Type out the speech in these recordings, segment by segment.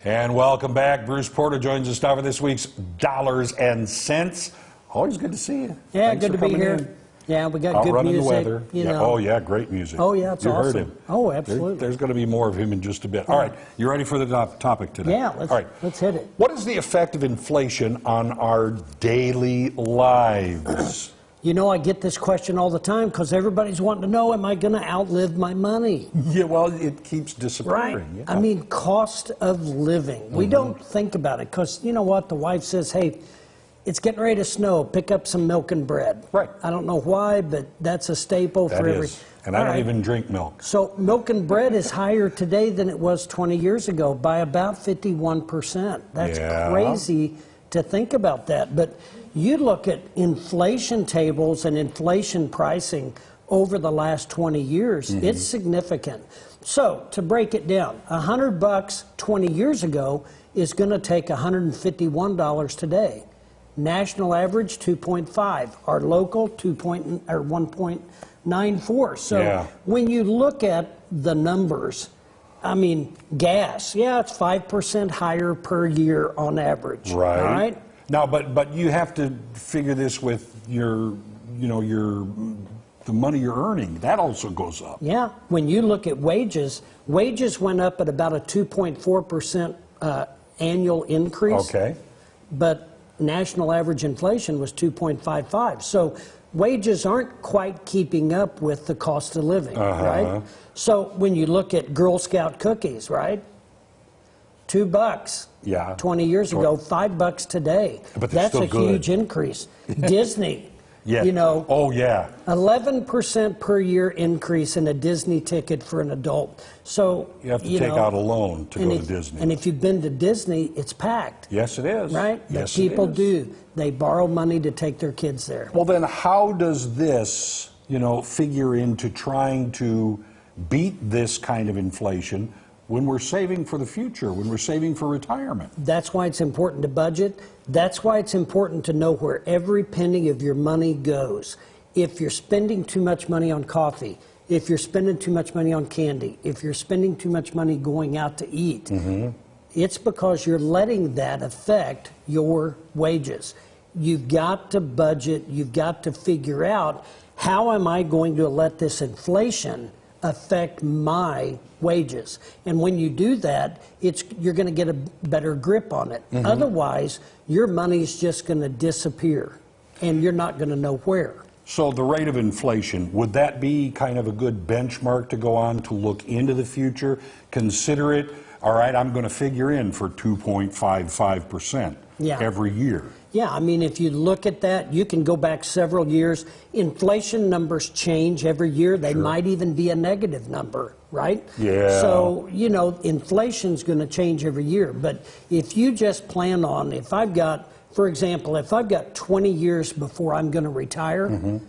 And welcome back. Bruce Porter joins us now for this week's Dollars and Cents. Always good to see you. Yeah, Thanks good to be here. Yeah, we got good Outrunning music. the weather. You Yeah. know. Oh, yeah, great music. Oh, yeah, it's you awesome. heard him. Oh, absolutely. There's going to be more of him in just a bit. All right, you ready for the topic today? Yeah, let's hit it. What is the effect of inflation on our daily lives? You know, I get this question all the time because everybody's wanting to know, am I going to outlive my money? Yeah, well, it keeps disappearing. Right. Yeah. I mean, cost of living. We don't think about it because, you know what, the wife says, hey, it's getting ready to snow, pick up some milk and bread. Right. I don't know why, but that's a staple for every... And I don't even drink milk. So milk and bread is higher today than it was 20 years ago by about 51%. That's crazy to think about that. But you look at inflation tables and inflation pricing over the last 20 years, it's significant. So to break it down, $100 20 years ago is going to take $151 today. National average 2.5, our local 1.94. So when you look at the numbers, I mean, gas, it's 5% higher per year on average. Right. All right. Now, but you have to figure this with your, the money you're earning. That also goes up. Yeah. When you look at wages, wages went up at about a 2.4% annual increase. Okay. But national average inflation was 2.55. So wages aren't quite keeping up with the cost of living, right? So when you look at Girl Scout cookies, right? $2 20 years ago, $5 today. But that's a huge increase. Disney, you know. Oh, yeah. 11% per year increase in a Disney ticket for an adult. So you have to take out a loan to go to Disney. And if you've been to Disney, it's packed. Yes, it is. Right? Yes, but people do. They borrow money to take their kids there. Well, then how does this, figure into trying to beat this kind of inflation when we're saving for the future, when we're saving for retirement? That's why it's important to budget. That's why it's important to know where every penny of your money goes. If you're spending too much money on coffee, if you're spending too much money on candy, if you're spending too much money going out to eat, it's because you're letting that affect your wages. You've got to budget. You've got to figure out, how am I going to let this inflation affect my wages? And when you do that, you're going to get a better grip on it. Otherwise, your money's just going to disappear, and you're not going to know where. So the rate of inflation, would that be kind of a good benchmark to go on to look into the future? Consider it, all right, I'm going to figure in for 2.55% every year. Yeah, I mean, if you look at that, you can go back several years. Inflation numbers change every year. They might even be a negative number, right? Yeah. So, inflation's going to change every year. But if you just plan on, if I've got 20 years before I'm going to retire,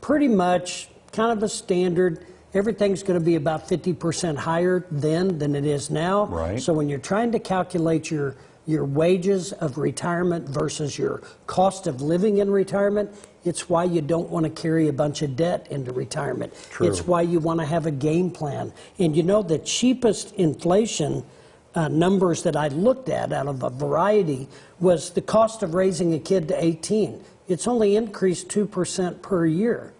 pretty much kind of a standard, everything's going to be about 50% higher then than it is now. Right. So when you're trying to calculate your wages of retirement versus your cost of living in retirement, it's why you don't want to carry a bunch of debt into retirement. It's why you want to have a game plan. And the cheapest inflation numbers that I looked at out of a variety was the cost of raising a kid to 18. It's only increased 2% per year.